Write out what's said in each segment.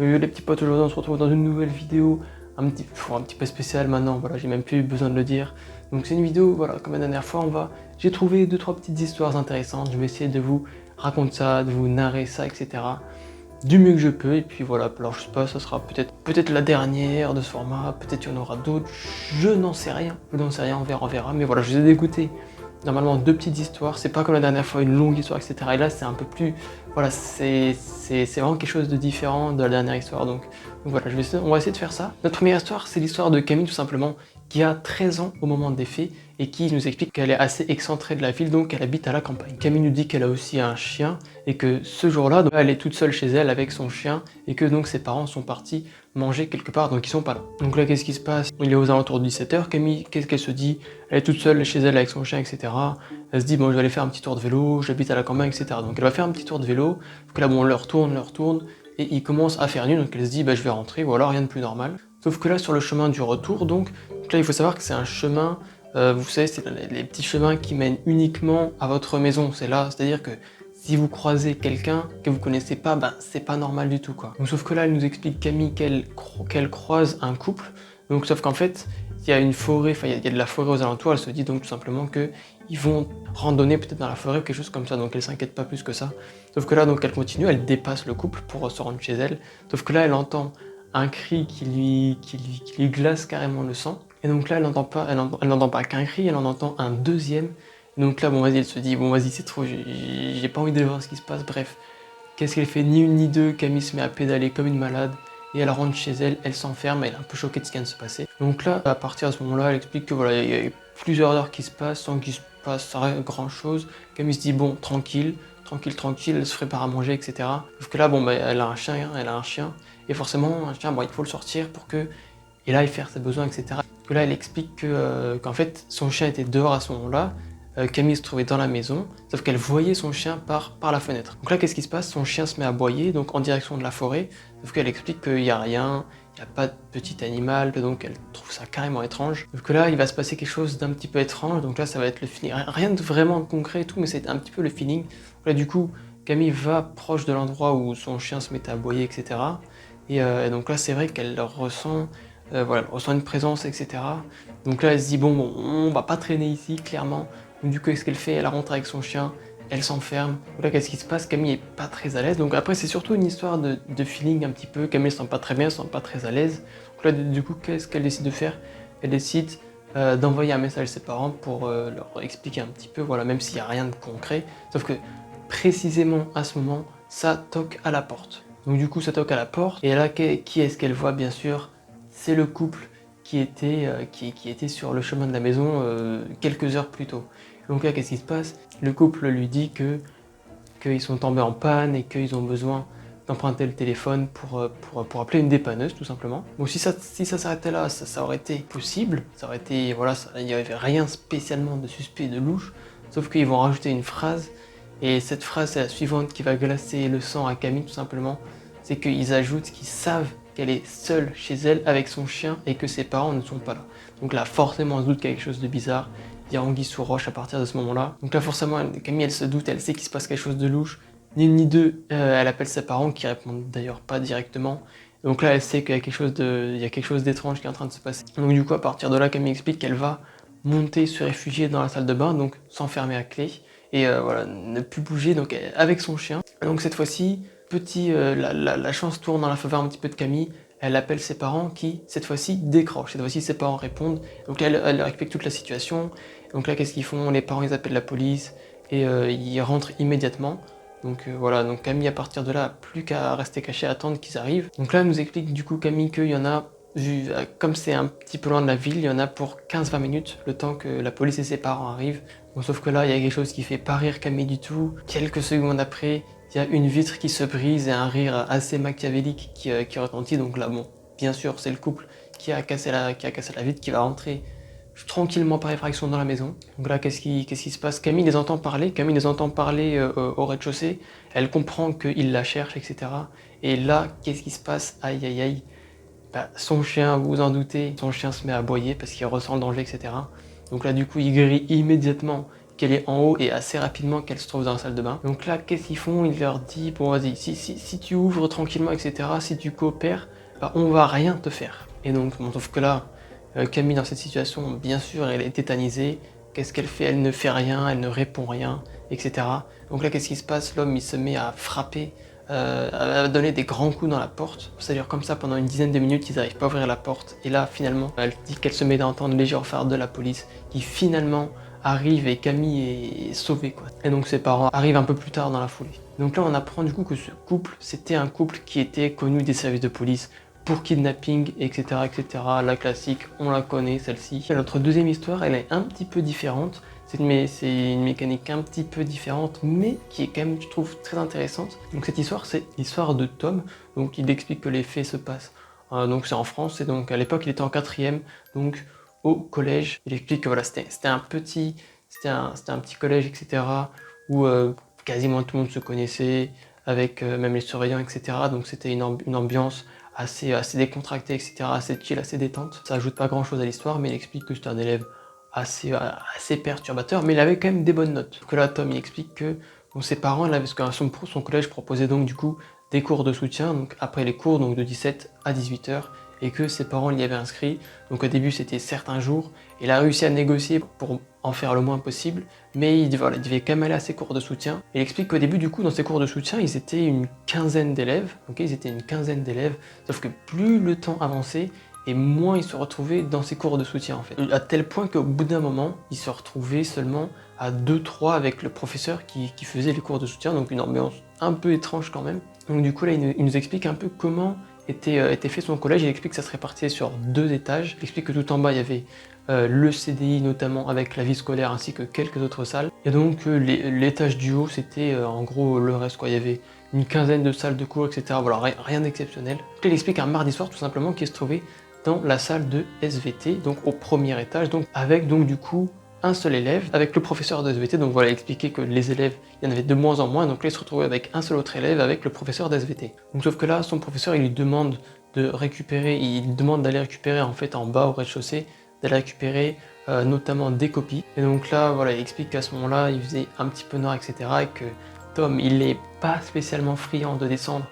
Les petits potes, aujourd'hui on se retrouve dans une nouvelle vidéo, un petit peu spéciale maintenant, voilà, j'ai même plus besoin de le dire. Donc c'est une vidéo, voilà, comme la dernière fois, j'ai trouvé 2-3 petites histoires intéressantes, je vais essayer de vous raconter ça, de vous narrer ça, etc. Du mieux que je peux, et puis voilà, alors je sais pas, ça sera peut-être la dernière de ce format, peut-être il y en aura d'autres, je n'en sais rien, on verra, mais voilà, je vous ai écouté normalement 2 petites histoires, c'est pas comme la dernière fois une longue histoire, etc. Et là c'est un peu plus, voilà, c'est vraiment quelque chose de différent de la dernière histoire, donc voilà, on va essayer de faire ça. Notre première histoire, c'est l'histoire de Camille tout simplement, qui a 13 ans au moment des faits, et qui nous explique qu'elle est assez excentrée de la ville, donc elle habite à la campagne. Camille nous dit qu'elle a aussi un chien, et que ce jour-là, elle est toute seule chez elle avec son chien, et que donc ses parents sont partis manger quelque part, donc ils sont pas là. Donc là, qu'est-ce qui se passe? Il est aux alentours de 17h, Camille, qu'est-ce qu'elle se dit? Elle est toute seule chez elle avec son chien, etc. Elle se dit, bon, je vais aller faire un petit tour de vélo, j'habite à la campagne, etc. Donc elle va faire un petit tour de vélo, donc là, bon, on leur tourne, et il commence à faire nuit, donc elle se dit, bah, je vais rentrer, voilà, rien de plus normal. Sauf que là, sur le chemin du retour, donc là, il faut savoir que c'est un chemin, vous savez, c'est les petits chemins qui mènent uniquement à votre maison, c'est là, c'est-à-dire que si vous croisez quelqu'un que vous connaissez pas, ben c'est pas normal du tout quoi. Donc, sauf que là, elle nous explique Camille qu'elle croise un couple, donc sauf qu'en fait, il y a une forêt, enfin il y a de la forêt aux alentours, elle se dit donc tout simplement que ils vont randonner peut-être dans la forêt ou quelque chose comme ça, donc elle s'inquiète pas plus que ça. Sauf que là, donc elle continue, elle dépasse le couple pour se rendre chez elle, sauf que là, elle entend un cri qui lui glace carrément le sang. Et donc là, elle n'entend pas qu'un cri, elle en entend un deuxième. Et donc là, bon, vas-y, elle se dit, bon, vas-y, c'est trop, j'ai pas envie de voir ce qui se passe. Bref, qu'est-ce qu'elle fait? Ni une ni deux, Camille se met à pédaler comme une malade. Et elle rentre chez elle, elle s'enferme, elle est un peu choquée de ce qui vient de se passer. Donc là, à partir de ce moment-là, elle explique que voilà, il y a plusieurs heures qui se passent sans qu'il se passe grand chose. Camille se dit, bon, tranquille, elle se prépare à manger, etc. Sauf que là, bon, bah, elle a un chien, et forcément, un chien, bon, il faut le sortir pour que il aille faire ses besoins, etc. Que là, elle explique qu'en fait, son chien était dehors à ce moment-là, Camille se trouvait dans la maison, sauf qu'elle voyait son chien par la fenêtre. Donc là, qu'est-ce qui se passe? Son chien se met à aboyer, donc en direction de la forêt, sauf qu'elle explique qu'il n'y a rien, il n'y a pas de petit animal, donc elle trouve ça carrément étrange. Sauf que là, il va se passer quelque chose d'un petit peu étrange, donc là, ça va être le feeling. Rien de vraiment concret et tout, mais c'est un petit peu le feeling. Donc là, du coup, Camille va proche de l'endroit où son chien se met à aboyer, etc. Et donc là, c'est vrai qu'elle ressent, voilà, elle ressent une présence, etc. Donc là, elle se dit, bon, on va pas traîner ici, clairement. Donc du coup, qu'est-ce qu'elle fait? Elle rentre avec son chien, elle s'enferme. Là, qu'est-ce qui se passe? Camille est pas très à l'aise. Donc après, c'est surtout une histoire de feeling un petit peu. Camille se sent pas très bien, elle se sent pas très à l'aise. Donc là, du coup, qu'est-ce qu'elle décide de faire? Elle décide d'envoyer un message à ses parents pour leur expliquer un petit peu, voilà, même s'il n'y a rien de concret. Sauf que précisément à ce moment, ça toque à la porte. Donc du coup, ça toque à la porte. Et là, qui est-ce qu'elle voit? Bien sûr, c'est le couple qui était sur le chemin de la maison quelques heures plus tôt. Donc là, qu'est-ce qui se passe? Le couple lui dit qu'ils sont tombés en panne et qu'ils ont besoin d'emprunter le téléphone pour appeler une dépanneuse, tout simplement. Bon, si ça s'arrêtait là, ça aurait été possible. Ça aurait été, voilà, il n'y avait rien spécialement de suspect, de louche. Sauf qu'ils vont rajouter une phrase. Et cette phrase, c'est la suivante qui va glacer le sang à Camille, tout simplement. C'est qu'ils ajoutent qu'ils savent qu'elle est seule chez elle avec son chien et que ses parents ne sont pas là. Donc là, forcément, on se doute qu'il y a quelque chose de bizarre. Il y a anguille sous roche à partir de ce moment-là. Donc là, forcément, Camille, elle se doute, elle sait qu'il se passe quelque chose de louche. Ni une ni deux, elle appelle ses parents, qui répondent d'ailleurs pas directement. Donc là, elle sait qu'il y a quelque chose d'étrange qui est en train de se passer. Donc du coup, à partir de là, Camille explique qu'elle va monter, se réfugier dans la salle de bain, donc s'enfermer à clé. Et voilà, ne plus bouger, donc avec son chien. Donc cette fois-ci, la chance tourne dans la faveur un petit peu de Camille. Elle appelle ses parents qui, cette fois-ci, décrochent. Cette fois-ci, ses parents répondent. Donc là, elle leur explique toute la situation. Donc là, qu'est-ce qu'ils font? Les parents, ils appellent la police et ils rentrent immédiatement. Donc voilà, donc Camille, à partir de là, n'a plus qu'à rester cachée, attendre qu'ils arrivent. Donc là, elle nous explique du coup, Camille, qu'il y en a, comme c'est un petit peu loin de la ville, il y en a pour 15-20 minutes, le temps que la police et ses parents arrivent. Bon, sauf que là, il y a quelque chose qui fait pas rire Camille du tout. Quelques secondes après, il y a une vitre qui se brise et un rire assez machiavélique qui retentit. Donc là, bon, bien sûr, c'est le couple qui a cassé la vitre, qui va rentrer tranquillement par effraction dans la maison. Donc là, qu'est-ce qui se passe? Camille les entend parler, au rez-de-chaussée. Elle comprend qu'il la cherche, etc. Et là, qu'est-ce qui se passe? Aïe, aïe, aïe. Bah, son chien, vous vous en doutez, son chien se met à aboyer parce qu'il ressent le danger, etc. Donc là, du coup, il grille immédiatement qu'elle est en haut et assez rapidement qu'elle se trouve dans la salle de bain. Donc là, qu'est-ce qu'ils font? Il leur dit, bon vas-y, si tu ouvres tranquillement, etc., si tu coopères, bah, on va rien te faire. Et donc, bon, sauf que là, Camille dans cette situation, bien sûr, elle est tétanisée. Qu'est-ce qu'elle fait? Elle ne fait rien, elle ne répond rien, etc. Donc là, qu'est-ce qui se passe? L'homme, il se met à frapper, à donner des grands coups dans la porte. Ça dure comme ça pendant une dizaine de minutes, ils n'arrivent pas à ouvrir la porte. Et là, finalement, elle dit qu'elle se met à entendre les gyrophares de la police, qui finalement arrive et Camille est sauvée, quoi. Et donc ses parents arrivent un peu plus tard dans la foulée. Donc là, on apprend du coup que ce couple, c'était un couple qui était connu des services de police pour kidnapping, etc., etc. La classique, on la connaît, celle-ci. Notre deuxième histoire, elle est un petit peu différente. C'est une mécanique un petit peu différente, mais qui est quand même, je trouve, très intéressante. Donc cette histoire, c'est l'histoire de Tom. Donc il explique que les faits se passent. Donc c'est en France, et donc à l'époque, il était en 4e, donc au collège. Il explique que voilà, c'était un petit collège, etc., où quasiment tout le monde se connaissait, avec même les surveillants, etc. Donc c'était une ambiance assez décontractée, etc., assez chill, assez détente. Ça ajoute pas grand chose à l'histoire, mais il explique que c'était un élève assez perturbateur, mais il avait quand même des bonnes notes. Donc là, Tom, il explique que bon, ses parents, parce que son collège proposait donc du coup des cours de soutien, donc après les cours, donc de 17 à 18h, et que ses parents l'y avaient inscrit. Donc au début, c'était certains jours. Il a réussi à négocier pour en faire le moins possible, mais il devait quand même aller à ses cours de soutien. Il explique qu'au début, du coup, dans ses cours de soutien, ils étaient une quinzaine d'élèves. Ils étaient une quinzaine d'élèves, sauf que plus le temps avançait, et moins il se retrouvait dans ses cours de soutien, en fait. À tel point qu'au bout d'un moment, il se retrouvait seulement à 2-3 avec le professeur qui faisait les cours de soutien, donc une ambiance un peu étrange quand même. Donc du coup, là, il nous explique un peu comment était fait son collège. Il explique que ça se répartissait sur 2 étages. Il explique que tout en bas, il y avait le CDI notamment avec la vie scolaire ainsi que quelques autres salles. Et donc l'étage du haut, c'était en gros le reste, quoi. Il y avait une quinzaine de salles de cours, etc. Voilà, rien d'exceptionnel. Il explique un mardi soir tout simplement qui se trouvait dans la salle de SVT, donc au premier étage, donc avec donc du coup un seul élève, avec le professeur de SVT. Donc voilà, il expliquait que les élèves, il y en avait de moins en moins, donc là il se retrouvait avec un seul autre élève, avec le professeur d'SVT. Donc sauf que là, son professeur, il lui demande d'aller récupérer en fait en bas au rez-de-chaussée, d'aller récupérer notamment des copies. Et donc là, voilà, il explique qu'à ce moment-là, il faisait un petit peu noir, etc. et que Tom, il n'est pas spécialement friand de descendre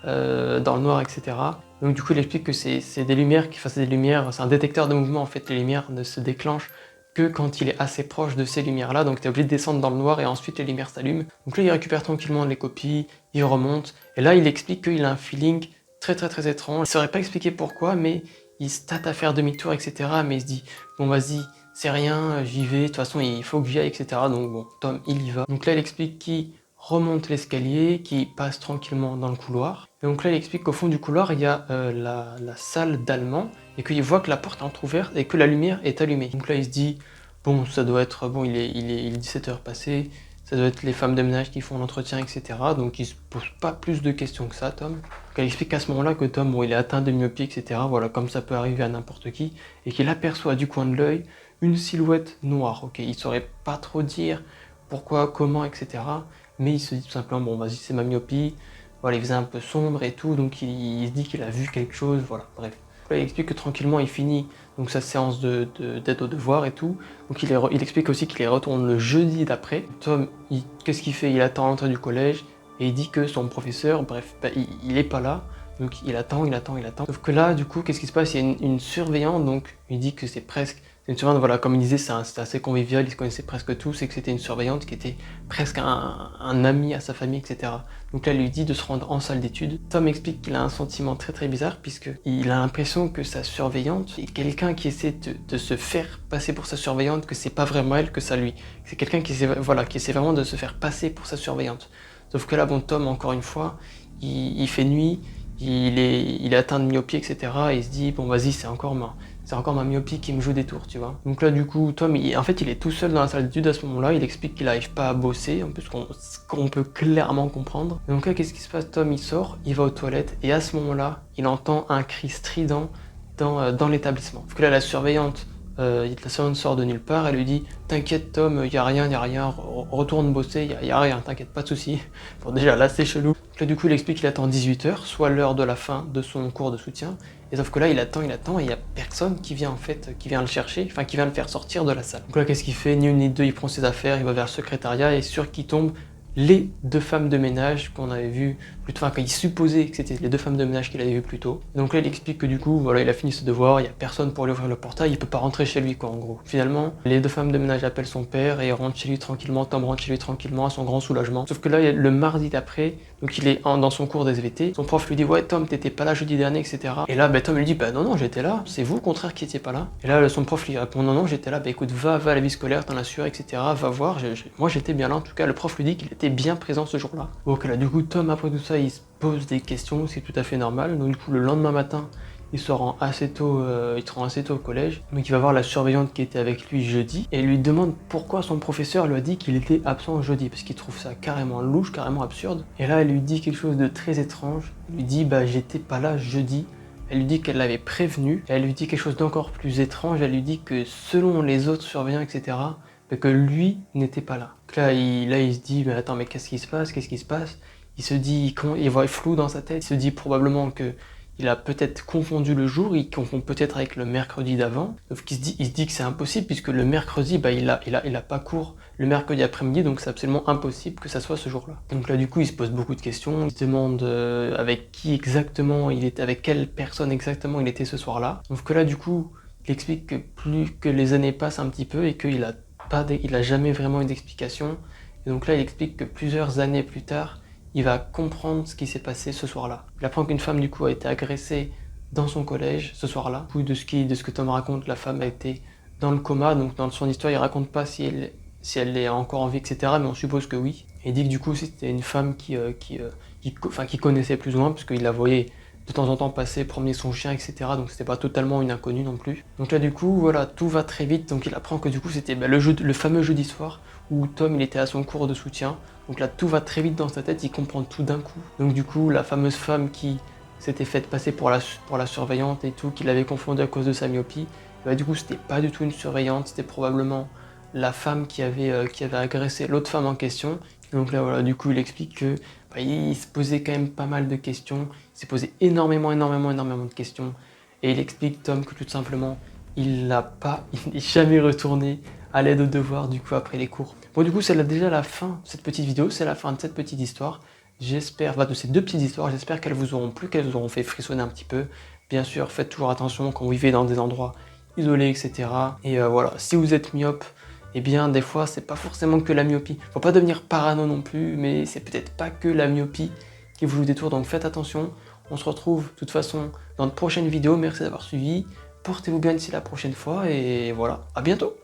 dans le noir, etc. Donc du coup, il explique que c'est des lumières, c'est un détecteur de mouvement, en fait. Les lumières ne se déclenchent que quand il est assez proche de ces lumières-là, donc tu es obligé de descendre dans le noir et ensuite les lumières s'allument. Donc là, il récupère tranquillement les copies, il remonte, et là, il explique qu'il a un feeling très étrange. Il ne saurait pas expliquer pourquoi, mais il se tâte à faire demi-tour, etc. Mais il se dit, bon vas-y, c'est rien, j'y vais, de toute façon, il faut que j'y aille, etc. Donc bon, Tom, il y va. Donc là, il explique qu'il remonte l'escalier, qui passe tranquillement dans le couloir. Et donc là, il explique qu'au fond du couloir, il y a la salle d'allemand, et qu'il voit que la porte est entrouverte et que la lumière est allumée. Donc là, il se dit, bon, ça doit être, bon, il est 17h passé, ça doit être les femmes de ménage qui font l'entretien, etc. Donc il se pose pas plus de questions que ça, Tom. Donc elle explique à ce moment-là que Tom, bon, il est atteint de myopie, etc. Voilà, comme ça peut arriver à n'importe qui, et qu'il aperçoit du coin de l'œil une silhouette noire. Ok, il saurait pas trop dire pourquoi, comment, etc. Mais il se dit tout simplement, bon vas-y, c'est ma myopie, voilà, il faisait un peu sombre et tout, donc il se dit qu'il a vu quelque chose, voilà, bref. Là, il explique que tranquillement il finit donc sa séance d'aide aux devoirs et tout, donc il explique aussi qu'il y retourne le jeudi d'après. Tom, qu'est-ce qu'il fait? Il attend l'entrée du collège, et il dit que son professeur, bref, bah, il est pas là, donc il attend. Sauf que là, du coup, qu'est-ce qui se passe? Il y a une surveillante, donc il dit que c'est une surveillante, voilà, comme il disait, c'était assez convivial, ils se connaissaient presque tous, et que c'était une surveillante qui était presque un ami à sa famille, etc. Donc là, elle lui dit de se rendre en salle d'études. Tom explique qu'il a un sentiment très bizarre, puisqu'il a l'impression que sa surveillante est quelqu'un qui essaie de se faire passer pour sa surveillante, que c'est pas vraiment elle, que ça lui. C'est quelqu'un qui essaie vraiment de se faire passer pour sa surveillante. Sauf que là, bon, Tom, encore une fois, il fait nuit, il est atteint de myopie, etc. Et il se dit, bon, vas-y, c'est encore ma myopie qui me joue des tours, tu vois. Donc là, du coup, Tom, en fait, il est tout seul dans la salle d'études à ce moment-là. Il explique qu'il n'arrive pas à bosser, en plus, ce qu'on peut clairement comprendre. Et donc là, qu'est-ce qui se passe? Tom, il sort, il va aux toilettes, et à ce moment-là, il entend un cri strident dans l'établissement. Parce que là, la surveillante sort de nulle part, elle lui dit « T'inquiète Tom, y a rien, retourne bosser, y a rien, t'inquiète, pas de soucis. » Bon déjà là c'est chelou. Là, du coup, il explique qu'il attend 18h, soit l'heure de la fin de son cours de soutien. Et sauf que là, il attend, et il n'y a personne qui vient en fait, qui vient le chercher, enfin qui vient le faire sortir de la salle. Donc là, qu'est-ce qu'il fait? Ni une ni deux, il prend ses affaires, il va vers le secrétariat, et sur qui tombe les deux femmes de ménage qu'on avait vues plus tôt, enfin qu'il supposait que c'était les deux femmes de ménage qu'il avait vues plus tôt. Donc là il explique que du coup voilà, il a fini ses devoirs, il n'y a personne pour lui ouvrir le portail, il peut pas rentrer chez lui quoi en gros. Finalement les deux femmes de ménage appellent son père et rentre chez lui tranquillement, Tom rentre chez lui tranquillement à son grand soulagement. Sauf que là le mardi d'après, donc il est dans son cours d'SVT, son prof lui dit ouais Tom t'étais pas là jeudi dernier etc. Et là Tom lui dit bah non j'étais là, c'est vous au contraire qui étiez pas là. Et là son prof lui répond non j'étais là, bah écoute va à la vie scolaire, t'en assures etc. Va voir, moi j'étais bien là en tout cas, le prof lui dit qu'il était bien présent ce jour-là. Ok là du coup Tom après tout ça il se pose des questions, c'est tout à fait normal. Donc du coup le lendemain matin il se rend assez tôt, au collège. Donc il va voir la surveillante qui était avec lui jeudi et lui demande pourquoi son professeur lui a dit qu'il était absent jeudi, parce qu'il trouve ça carrément louche, carrément absurde. Et là elle lui dit quelque chose de très étrange, elle lui dit bah j'étais pas là jeudi. Elle lui dit qu'elle l'avait prévenu, et elle lui dit quelque chose d'encore plus étrange, elle lui dit que selon les autres surveillants etc, que lui n'était pas là. Donc là il se dit mais attends mais qu'est-ce qui se passe, il se dit, il voit flou dans sa tête, il se dit probablement que il a peut-être confondu le jour, il confond peut-être avec le mercredi d'avant. Donc il se dit que c'est impossible puisque le mercredi, bah, il a pas cours le mercredi après-midi, donc c'est absolument impossible que ça soit ce jour-là. Donc là du coup il se pose beaucoup de questions, il se demande avec qui exactement il était, avec quelle personne exactement il était ce soir-là. Donc que là du coup il explique que plus que les années passent un petit peu et qu'il a jamais vraiment eu d'explication. Et donc là il explique que plusieurs années plus tard, il va comprendre ce qui s'est passé ce soir-là. Il apprend qu'une femme du coup a été agressée dans son collège ce soir-là. De ce que Tom raconte, la femme a été dans le coma, donc dans son histoire il raconte pas si elle est encore en vie, etc. Mais on suppose que oui. Et il dit que du coup c'était une femme qui connaissait plus ou moins, puisqu'il la voyait de temps en temps passer, promener son chien, etc. Donc c'était pas totalement une inconnue non plus. Donc là du coup, voilà, tout va très vite. Donc il apprend que du coup c'était le fameux jeudi soir où Tom il était à son cours de soutien. Donc là tout va très vite dans sa tête, il comprend tout d'un coup. Donc du coup la fameuse femme qui s'était faite passer pour la surveillante et tout, qu'il avait confondu à cause de sa myopie, bah, du coup c'était pas du tout une surveillante, c'était probablement la femme qui avait agressé l'autre femme en question. Donc là voilà, du coup il explique que bah, il se posait quand même pas mal de questions, il s'est posé énormément de questions, et il explique Tom que tout simplement il n'est jamais retourné à l'aide aux devoirs du coup après les cours. Bon du coup c'est déjà la fin de cette petite vidéo, c'est la fin de cette petite histoire. J'espère, de ces deux petites histoires, j'espère qu'elles vous auront plu, qu'elles vous auront fait frissonner un petit peu. Bien sûr, faites toujours attention quand vous vivez dans des endroits isolés, etc. Et voilà, si vous êtes myope, eh bien des fois c'est pas forcément que la myopie. Faut pas devenir parano non plus, mais c'est peut-être pas que la myopie qui vous joue des tours, donc faites attention. On se retrouve de toute façon dans de prochaines vidéos, merci d'avoir suivi. Portez-vous bien d'ici la prochaine fois et voilà, à bientôt!